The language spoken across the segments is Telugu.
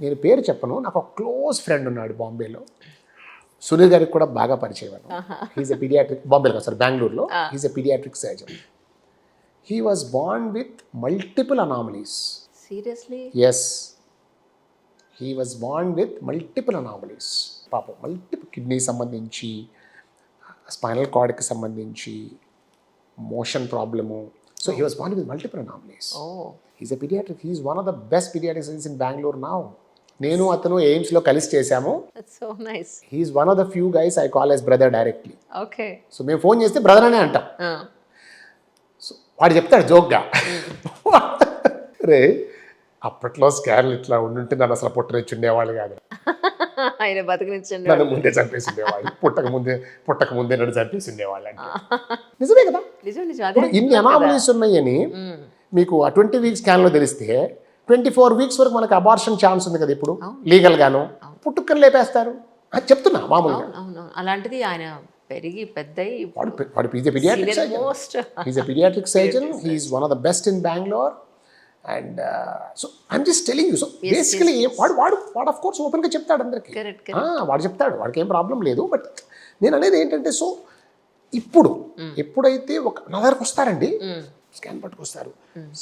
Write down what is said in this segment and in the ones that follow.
నేను పేరు చెప్పను, నాకు ఒక క్లోజ్ ఫ్రెండ్ ఉన్నాడు బాంబేలో, సునీల్ గారికి కూడా బాగా పరిచయం. హీఈస్ ఎ పీడియాట్రిక్, బాంబేలో సార్ బెంగళూరులో, he's a pediatric surgeon. He was born with multiple anomalies. Seriously? Yes, he was born with multiple anomalies. పాపం మల్టిపుల్, కిడ్నీ సంబంధించి, స్పైనల్ కార్డ్కి సంబంధించి, motion problem. So he was born with multiple anomalies. He's a pediatric, he's one of the best pediatricians in Bengaluru now. నేను అతను ఎయిమ్స్లో కలిసి చేశాము. So nice. He's one of the few guys I call yes brother directly. Okay. So మేము ఫోన్ చేస్తే బ్రదర్ అనే అంటాం. సో వాడు చెప్తాడు జోక్గా, రే అప్పట్లో స్కాన్లు ఇట్లా ఉండుంటే నన్ను అసలు పుట్టనిచ్చి ఉండేవాళ్ళు కాదు, ఆయన బతికినిచ్చండి, నన్ను ముందే చంపేసి ఉండేవాళ్ళు, పుట్టక ముందే నన్ను చంపేసి ఉండేవాళ్ళు అంటే. నిజమే కదా. ఇప్పుడు ఇన్ని అనామలీస్ ఉన్నాయని మీకు ఆ 20 వీక్స్ స్కాన్లో తెలిస్తే 24 వీక్స్ వరకు మనకు అబార్షన్ ఛాన్స్ ఉంది కదా ఇప్పుడు లీగల్గాను. పుట్టుకని లేపేస్తారు అని చెప్తున్నా మామూలుగా. అలాంటిది ఆయన పెరిగి పెద్దయి, వాడు is a pediatric surgeon, he's one of the best in Bengaluru. And so I'm just telling you. So basically వాడు ఆఫ్ కోర్స్ ఓపెన్గా చెప్తాడు అందరికీ, వాడు చెప్తాడు, వాడికి ఏం ప్రాబ్లం లేదు. బట్ నేను అనేది ఏంటంటే, సో ఇప్పుడు ఎప్పుడైతే నా దగ్గరకు వస్తారండి, స్కాన్ పట్టుకొస్తారు,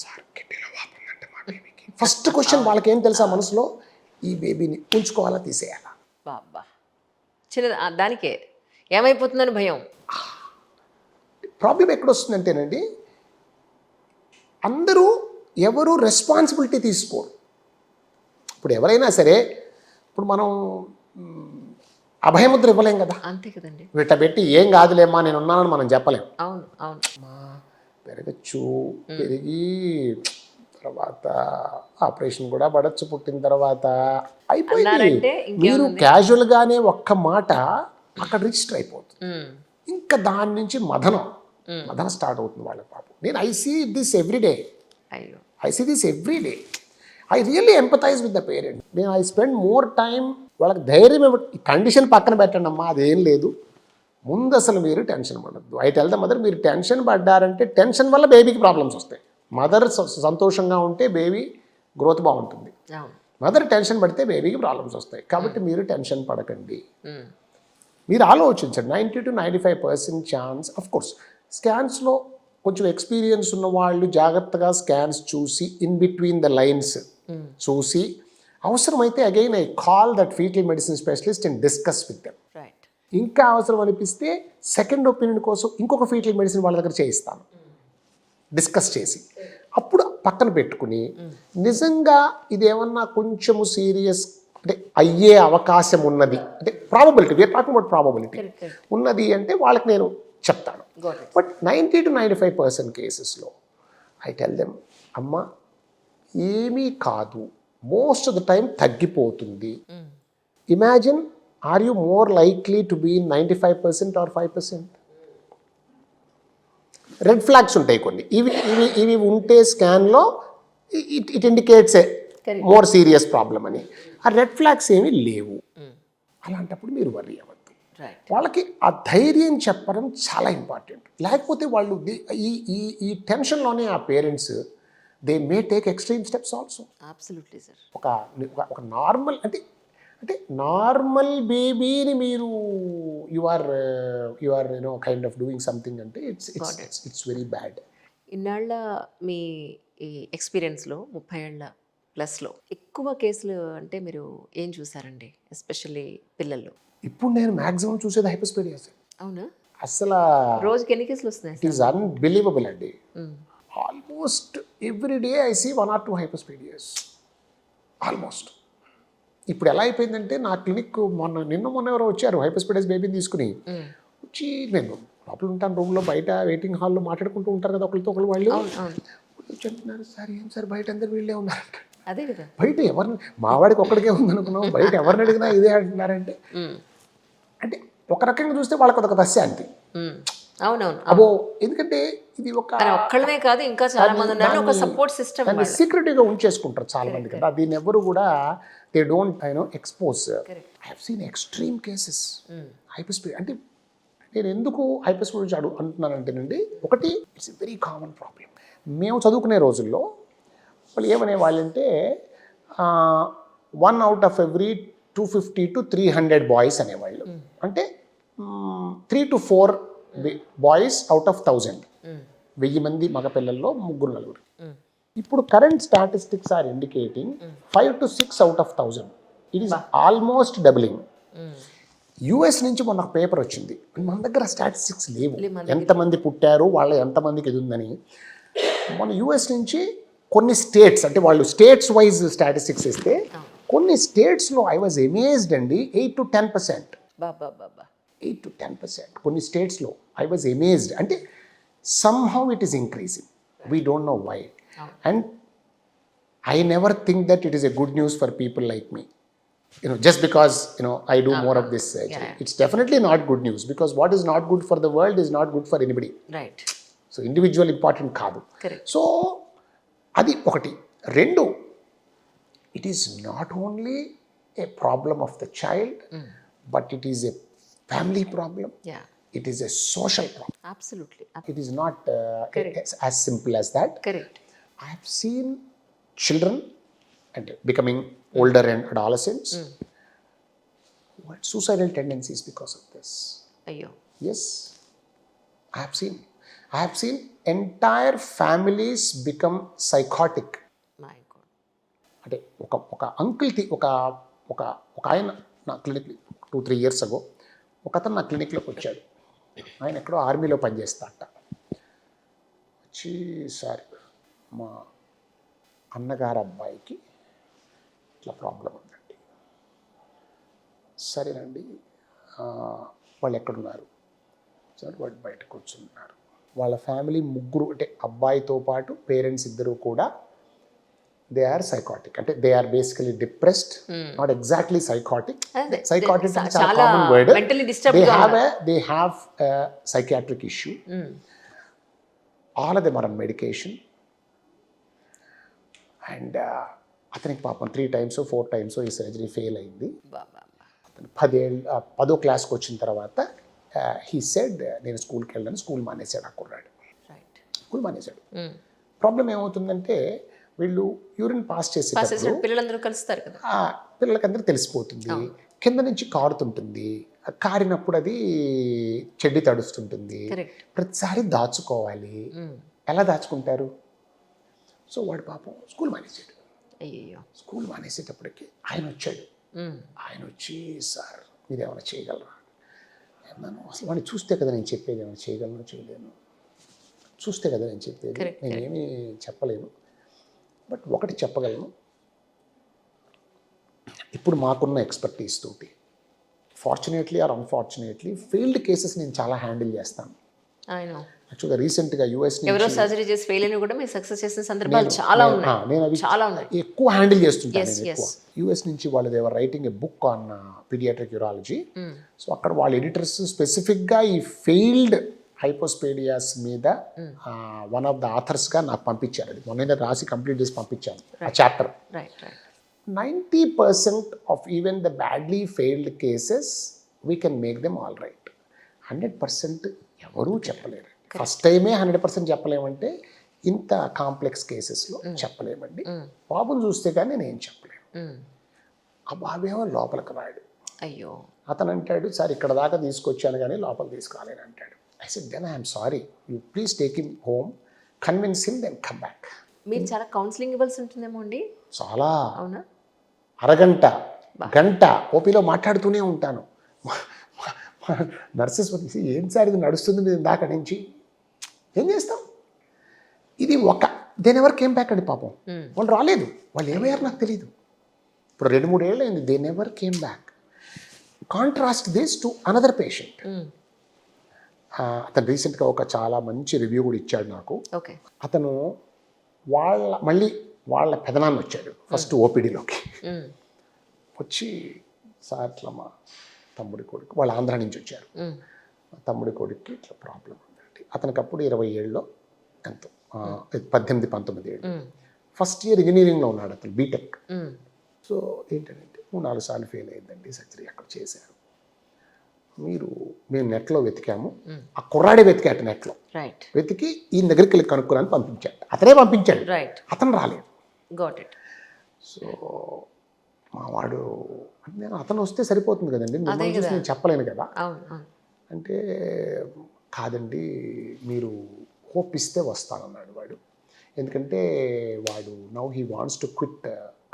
సార్ కిడ్నీలో వాపు ఉందంటే మా బేబీకి, ఫస్ట్ క్వశ్చన్ వాళ్ళకి ఏం తెలుసా మనసులో, ఈ బేబీని ఉంచుకోవాలా తీసేయాలా. బాబా చిన్న దానికే ఏమైపోతుందని భయం. ప్రాబ్లం ఎక్కడొస్తుందంటేనండి, అందరూ ఎవరు రెస్పాన్సిబిలిటీ తీసుకోరు. ఇప్పుడు ఎవరైనా సరే, ఇప్పుడు మనం అభయముద్ర ఇవ్వలేం కదా, అంతే కదండి. వీటబెట్టి ఏం కాదులేమ్మా నేను ఉన్నానని మనం చెప్పలేం. అవును అవును. పెరగచ్చు, పెరిగి తర్వాత ఆపరేషన్ కూడా పడచ్చు, పుట్టిన తర్వాత అయిపోయింది. మీరు క్యాజువల్గానే ఒక్క మాట అక్కడ రిజిస్టర్ అయిపోతుంది. ఇంకా దాని నుంచి మదన స్టార్ట్ అవుతుంది వాళ్ళ పాపం. నేను I see this every day, I really empathise with the parent. నేను ఐ స్పెండ్ మోర్ టైం వాళ్ళకి ధైర్యం ఇవ్వండి. కండిషన్ పక్కన పెట్టండి అమ్మా, అదేం లేదు, ముందు అసలు మీరు టెన్షన్ పడద్దు. ఐ టెల్ ద మదర్, మీరు టెన్షన్ పడ్డారంటే టెన్షన్ వల్ల బేబీకి ప్రాబ్లమ్స్ వస్తాయి. మదర్ సంతోషంగా ఉంటే బేబీ గ్రోత్ బాగుంటుంది, మదర్ టెన్షన్ పడితే బేబీకి ప్రాబ్లమ్స్ వస్తాయి. కాబట్టి మీరు టెన్షన్ పడకండి, మీరు ఆలోచించండి. 90 to 95% ఛాన్స్. ఆఫ్ కోర్స్ స్కాన్స్లో కొంచెం ఎక్స్పీరియన్స్ ఉన్న వాళ్ళు జాగ్రత్తగా స్కాన్స్ చూసి, ఇన్ బిట్వీన్ ద లైన్స్ చూసి, అవసరమైతే again I call that fetal medicine specialist and discuss with them. ఇంకా అవసరం అనిపిస్తే సెకండ్ ఒపీనియన్ కోసం ఇంకొక ఫీటల్ మెడిసిన్ వాళ్ళ దగ్గర చేయిస్తాను, డిస్కస్ చేసి. అప్పుడు పక్కన పెట్టుకుని, నిజంగా ఇదేమన్నా కొంచెము సీరియస్ అంటే అయ్యే అవకాశం ఉన్నది అంటే probability, we're talking about probability ఉన్నది అంటే వాళ్ళకి నేను చెప్తాను. బట్ 90 to 95% కేసెస్లో ఐ టెల్ దెమ్, అమ్మ ఏమీ కాదు, మోస్ట్ ఆఫ్ ద టైం తగ్గిపోతుంది. Imagine, are you more likely to be 95% or 5%? Red flags ఉంటాయి కొన్ని, ఇవి ఉంటే స్కాన్లో it indicates a more serious problem అని. ఆ రెడ్ ఫ్లాగ్స్ ఏమీ లేవు. అలాంటప్పుడు మీరు వర్రీ అవ్వద్దు. వాళ్ళకి ఆ ధైర్యం చెప్పడం చాలా ఇంపార్టెంట్. లేకపోతే వాళ్ళు ఈ టెన్షన్లోనే ఆ parents they may take extreme steps also. Absolutely sir. ఒక నార్మల్ అంటే నార్మల్ బేబీని మీరు you are you know kind of doing something అంటే ఇట్స్ వెరీ బ్యాడ్. ఇన్నాళ్ళ మీ ఈ ఎక్స్పీరియన్స్లో 30 ఏళ్ళ ప్లస్లో ఎక్కువ కేసులు అంటే మీరు ఏం చూసారండి, ఎస్పెషల్లీ పిల్లల్లో? ఇప్పుడు నేను మ్యాక్సిమం చూసేది హైపోస్పీడియాస్. అవునా? అసలు రోజుకి ఎన్ని కేసులు వస్తున్నాయి? ఇట్ ఈస్ అన్బిలీవబుల్ అండి. Almost every day I see 1 or 2 hypospadias almost. ఇప్పుడు ఎలా అయిపోయిందంటే, నా క్లినిక్ మొన్న ఎవరో వచ్చారు హైపోస్పీడియాస్ బేబీని తీసుకుని వచ్చి, నేను లోపల ఉంటాను రూమ్లో, బయట వెయిటింగ్ హాల్లో మాట్లాడుకుంటూ ఉంటారు కదా ఒకరితో ఒకరు. వాళ్ళు చెప్తున్నారు, సార్ ఏం సార్ బయట అందరు వీళ్ళే ఉన్నారంట. అదే కదా, బయట ఎవరిని, మావాడికి ఒక్కడికే ఉందనుకున్నాం, బయట ఎవరిని అడిగినా ఇదే అంటున్నారంటే. అంటే ఒక రకంగా చూస్తే వాళ్ళకి ఒక దశాంతి. అవునవును. అబో, ఎందుకంటే ఇది ఒక్కళ్ళనే కాదు, ఇంకా చాలా మంది ఉన్నారు, ఒక సపోర్ట్ సిస్టమ్. దాన్ని సీక్రెట్గా ఉంచేసుకుంటారు చాలా మంది కదా. దీన్ని ఎవరు కూడా they don't expose. I have seen extreme cases hypospadias. అంటే నేను ఎందుకు హైపోస్పీడ్ గురించి అంటున్నానంటేనండి, ఒకటి it's a very common problem. మేము చదువుకునే రోజుల్లో వాళ్ళు ఏమనేవాళ్ళంటే, 1 out of every 250 to 300 boys అనేవాళ్ళు. అంటే 3 to 4 బాయ్స్ అవుట్ ఆఫ్ 1000. 1000 మంది మగపిల్లల్లో 3-4. ఇప్పుడు current statistics are indicating 5 to 6 out of 1000. It is almost doubling. US నుంచి మొన్న ఒక పేపర్ వచ్చింది, మన దగ్గర స్టాటిస్టిక్స్ లేవు ఎంతమంది పుట్టారు, వాళ్ళ ఎంతమందికి ఇది ఉందని. మన యుఎస్ నుంచి కొన్ని స్టేట్స్, అంటే వాళ్ళు స్టేట్స్ వైజ్ స్టాటిస్టిక్స్ ఇస్తే కొన్ని స్టేట్స్లో ఐ వాజ్ అమేజ్డ్ అండి, 8 to 10%. బాబా బాబా 8 to 10% కొన్ని స్టేట్స్లో ఐ వాజ్ అమేజ్డ్. అంటే somehow it is increasing, we don't know why. And I never think that it is a good news for people like me. Just because I do more of this, it's definitely not good news, because what is not good for the world is not good for anybody. Right. So individual important కాదు. Correct. So అది ఒకటి. రెండు, it is not only a problem of the child, but it is a family problem. Yeah. It is a social problem. Absolutely. It is not Correct. as simple as that. Correct. I have seen children and becoming older and adolescents who had suicidal tendencies because of this. అయ్యో. Yes, I have seen entire families become psychotic. My God. అంటే ఒక అంకుల్ ఒక ఆయన నా క్లినిక్ 2-3 years ago ఒక అతను నా క్లినిక్లోకి వచ్చాడు. ఆయన ఎక్కడో ఆర్మీలో పనిచేస్తాట. వచ్చి, సార్ మా అన్నగారు అబ్బాయికి ఇట్లా ప్రాబ్లం ఉందండి. సరేనండి, వాళ్ళు ఎక్కడున్నారు సార్? వాళ్ళు బయట కూర్చున్నారు. వాళ్ళ ఫ్యామిలీ 3, అంటే అబ్బాయితో పాటు పేరెంట్స్ 2 కూడా దే ఆర్ సైకాటిక్. అంటే they are basically depressed, not exactly psychotic. Psychotic చాలా common word. They have psychiatric issue. All of them are on medication. And అతనికి పాపం 3 times 4 times ఈ సర్జరీ ఫెయిల్ అయింది. అతను 10వ క్లాస్కి వచ్చిన తర్వాత హీ సెడ్, నేను స్కూల్కి వెళ్ళాను. స్కూల్ మానేశాడు ఆ కుర్రాడు. స్కూల్ మానేశాడు. ప్రాబ్లం ఏమవుతుందంటే, వీళ్ళు యూరిన్ పాస్ చేసేటప్పుడు పిల్లలందరూ కలుస్తారు కదా, పిల్లలకందరూ తెలిసిపోతుంది. కింద నుంచి కారుతుంటుంది. కారినప్పుడు అది చెడ్డి తడుస్తుంటుంది. ప్రతిసారి దాచుకోవాలి. ఎలా దాచుకుంటారు? సో వాడు పాపం స్కూల్ మానేసాడు. అయ్యో. స్కూల్ మానేసేటప్పటికి ఆయన వచ్చాడు. ఆయన వచ్చి, సార్ మీరు ఏమైనా చేయగలరా అన్నాను. అసలు వాడిని చూస్తే కదా నేను చెప్పేది, ఏమైనా చేయగలను చేయలేను, చూస్తే కదా నేను చెప్పేది. నేనేమీ చెప్పలేను, బట్ ఒకటి చెప్పగలను. ఇప్పుడు మాకున్న ఎక్స్పర్టీస్ తోటి, fortunately are unfortunately, failed cases నేను చాలా హ్యాండిల్ చేస్తాను. యాక్చువల్గా రీసెంట్గా యూఎస్ ఎవరో సర్జరీ చేసి ఫెయిల్ అయినా కూడా మీరు సక్సెస్ చేసిన సందర్భాలు చాలా ఉన్నాయి. నేను అవి చాలా ఎక్కువ హ్యాండిల్ చేస్తుంటాను. నేను ఎక్కువ యూఎస్ నుంచి వాళ్ళు they were writing a book on pediatric urology. So అక్కడ వాళ్ళ ఎడిటర్స్ స్పెసిఫిక్గా ఈ ఫెయిల్డ్ హైపోస్పేడియాస్ మీద వన్ ఆఫ్ ద ఆథర్స్గా నాకు పంపించారు. అది మొన్న రాసి కంప్లీట్ చేసి పంపించాను ఆ chapter. 90% of even the badly failed cases we can make them all right. 100% ఎవరూ చెప్పలేరు. ఫస్ట్ టైమే 100% చెప్పలేమంటే ఇంత కాంప్లెక్స్ కేసెస్లో చెప్పలేమండి. బాబుని చూస్తే కానీ నేనేం చెప్పలేను. ఆ బాబేమో లోపలికి రాడు. అయ్యో. అతను అంటాడు, సార్ ఇక్కడ దాకా తీసుకొచ్చాను కానీ లోపలికి తీసుకురాలేను అంటాడు. I said, then I'm sorry, you please take him home, convince him, then come back. మీరు చాలా కౌన్సిలింగ్ ఇవ్వాల్సి ఉంటుందేమో అండి. చాలా. అవునా? అరగంట గంట ఓపీలో మాట్లాడుతూనే ఉంటాను. నర్సెస్ వచ్చి, ఏం సార్ ఇది నడుస్తుంది మీద దాకా నుంచి, ఏం చేస్తాం? ఇది దే నెవర్ కేమ్ బ్యాక్ అండి. పాపం వాళ్ళు రాలేదు. వాళ్ళు ఏమయ్యారు నాకు తెలియదు. ఇప్పుడు 2-3 ఏళ్ళు అయింది. They never came back. Contrast this to another patient. అతను రీసెంట్గా ఒక చాలా మంచి రివ్యూ కూడా ఇచ్చాడు నాకు. అతను మళ్ళీ వాళ్ళ పెదనాన్న వచ్చాడు ఫస్ట్ ఓపీడీలోకి. వచ్చి, సార్ ఇట్లా మా తమ్ముడి కొడుకు, వాళ్ళు ఆంధ్ర నుంచి వచ్చారు, మా తమ్ముడి కొడుకు ఇట్లా ప్రాబ్లం ఉందండి. అతనికి అప్పుడు 20 ఏళ్ళలో ఎంతో 18-19 ఏళ్ళు. ఫస్ట్ ఇయర్ ఇంజనీరింగ్లో ఉన్నాడు అతను, బీటెక్. సో ఏంటంటే 3-4 సార్లు ఫెయిల్ అయిందండి సర్జరీ అక్కడ చేశారు. మేము నెట్లో వెతికాము. ఆ కుర్రాడే వెతికాట నెట్లో. వెతికి ఈయన దగ్గరికి వెళ్ళి కనుక్కున్నాను, పంపించాడు. అతనే పంపించాడు, అతను రాలేదు. సో మా వాడు నేను అతను వస్తే సరిపోతుంది కదండి, మిమ్మల్ని చూసి నేను చెప్పలేను కదా అవును అవును అంటే, కాదండి మీరు హోప్ ఇస్తే వస్తానన్నాడు వాడు. ఎందుకంటే వాడు now he wants to quit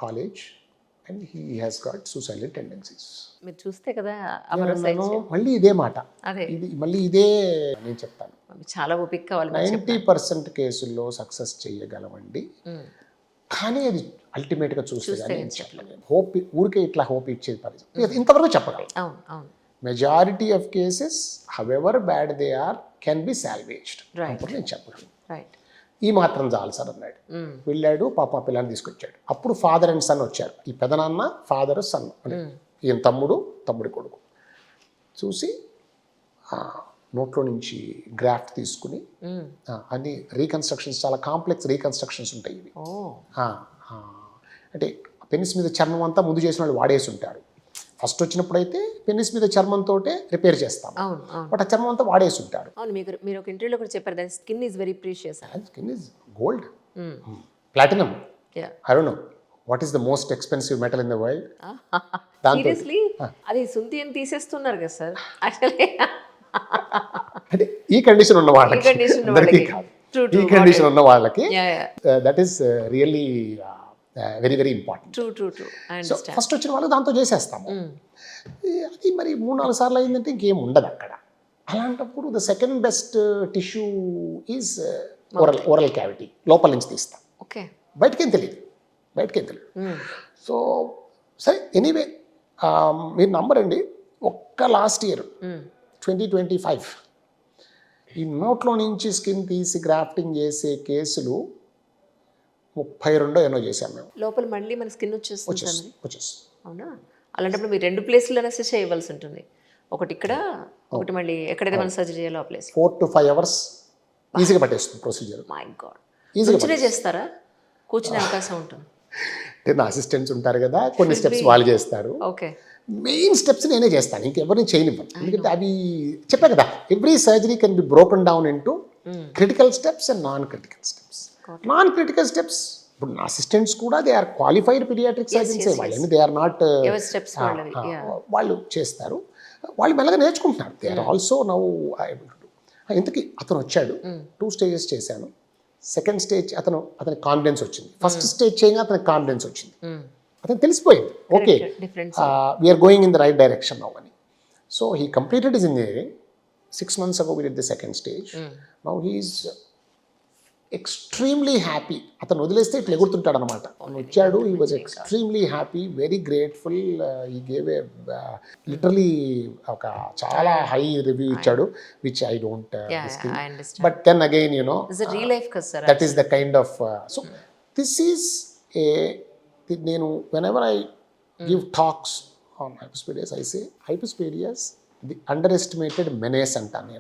college and he has got suicidal tendencies. మీరు చూస్తే కదా ఆ భరోసా నేను ఇచ్చే. మళ్ళీ ఇదే మాట, అదే ఇది మళ్ళీ ఇదే నేను చెప్తాను. చాలా ఓపిక కావాలి మీరు 90% కేసుల్లో సక్సెస్ చేయగలమండి, ఉమ్, కానీ అది అల్టిమేట్గా చూస్తే చూస్తే కానీ ఏం నేను చెప్పలేను. హోప్ ఊరికే ఇట్లా హోప్ ఇచ్చేది పరిస్థితి ఇంతవరకు చెప్పగలను. అవును అవును majority of cases however bad they are can be salvaged. Right. అప్పుడు నేను చెప్పగలను. రైట్. ఈ మాత్రం చాలు సార్ అన్నాడు. వెళ్ళాడు, పాప ఆ పిల్లని తీసుకొచ్చాడు. అప్పుడు ఫాదర్ అండ్ సన్ వచ్చారు. ఈ పెదనాన్న, ఫాదర్, సన్, ఈయన తమ్ముడు, తమ్ముడి కొడుకు. చూసి నోట్లో నుంచి గ్రాఫ్ట్ తీసుకుని అన్ని రీకన్స్ట్రక్షన్స్, చాలా కాంప్లెక్స్ రీకన్స్ట్రక్షన్స్ ఉంటాయి ఇవి. ఓ అంటే పెన్నిస్ మీద చర్మం అంతా ముందు చేసిన వాళ్ళు వాడేసి ఉంటారు. ఫస్ట్ వచ్చినప్పుడు అయితే పెన్నిస్ మీద చర్మంతో రిపేర్ చేస్తాం, అవును అవును బట్ ఆ చర్మం అంతా వాడేసి ఉంటారు. అవును. మీరు ఒక ఇంటర్వ్యూలో కూడా చెప్పారు దాని skin is very precious. Skin is gold, platinum, yeah I don't know what is the most expensive metal in the world. దాంతో సీరియస్లీ అది సుంతి అని తీసేస్తున్నారు కదా సార్ యాక్చువల్లీ. అంటే ఈ కండిషన్ ఉన్న వాళ్ళకి, condition ఉన్న అందరికీ వాళ్ళకి. కాదు, True, ఈ true, కండిషన్ ఉన్న వాళ్ళకి yeah yeah that is really very very important. True true true I so understand. First వచ్చిన వాళ్ళు దాంతో చేసేస్తాము. అది మరి 3-4 సార్లు అయిందంటే ఇంకేం ఉండదు అక్కడ. అలాంటప్పుడు the second best tissue is oral cavity, లోపల నుంచి తీస్తాం. ఓకే. బయటకేం తెలియదు. సో సరే, ఎనీవే మీరు నంబరండి, ఒక్క లాస్ట్ ఇయర్ 2025 ఈ నోట్లో నుంచి స్కిన్ తీసి గ్రాఫ్టింగ్ చేసే కేసులు 32 ఏమో చేశాము మేము. లోపల మళ్ళీ మన స్కిన్ వచ్చేస్తుంది సార్ మరి. వచ్చేసి అవునా? అలాంటప్పుడు మీరు 2 ప్లేస్లు అనేసి చేయవలసి ఉంటుంది. ఒకటి ఇక్కడ, ఒకటి మళ్ళీ ఎక్కడైతే మనం సర్జరీ చేయాలో ఆ ప్లేస్. 4 to 5 hours ఈజీగా పట్టేస్తుంది ప్రొసీజర్. My God. ఈజీగా కూర్చునే చేస్తారా? కూర్చునే అవకాశం ఉంటుంది. అంటే నా అసిస్టెంట్స్ ఉంటారు కదా, కొన్ని స్టెప్స్ వాళ్ళు చేస్తారు. ఓకే. మెయిన్ స్టెప్స్ నేనే చేస్తాను, ఇంకెవరిని చేయనివ్వను. ఎందుకంటే అవి చెప్పా కదా, every surgery can be broken down into critical steps and non critical steps. Non critical steps ఇప్పుడు నా అసిస్టెంట్స్ కూడా they are qualified pediatric surgeons, వాళ్ళని దే ఆర్ నాట్, ఎవరి స్టెప్స్ వాళ్ళవి. వాళ్ళు చేస్తారు, వాళ్ళు మెల్లగా నేర్చుకుంటున్నారు. They are also now able to do. ఇంతకీ అతను వచ్చాడు, 2 stages చేశాను. సెకండ్ స్టేజ్ అతని కాన్ఫిడెన్స్ వచ్చింది. ఫస్ట్ స్టేజ్ చేయగా అతనికి కాన్ఫిడెన్స్ వచ్చింది, అతను తెలిసిపోయింది okay difference. We are going in the right direction now అని. So he completed his engineering 6 months ago. We did the second stage. Now he is extremely happy. అతను వదిలేస్తే ఇట్లా ఎగురుతుంటాడు అనమాట. వచ్చాడు, he was extremely happy, very grateful. He gave a literally ఒక చాలా హై రివ్యూ ఇచ్చాడు, which I don't I understand. But then again you know It's a real life కదా sir. That is the kind of so this is a, నేను whenever I give talks on hypospadias I say hypospadias the under estimated menace అంటాను నేను.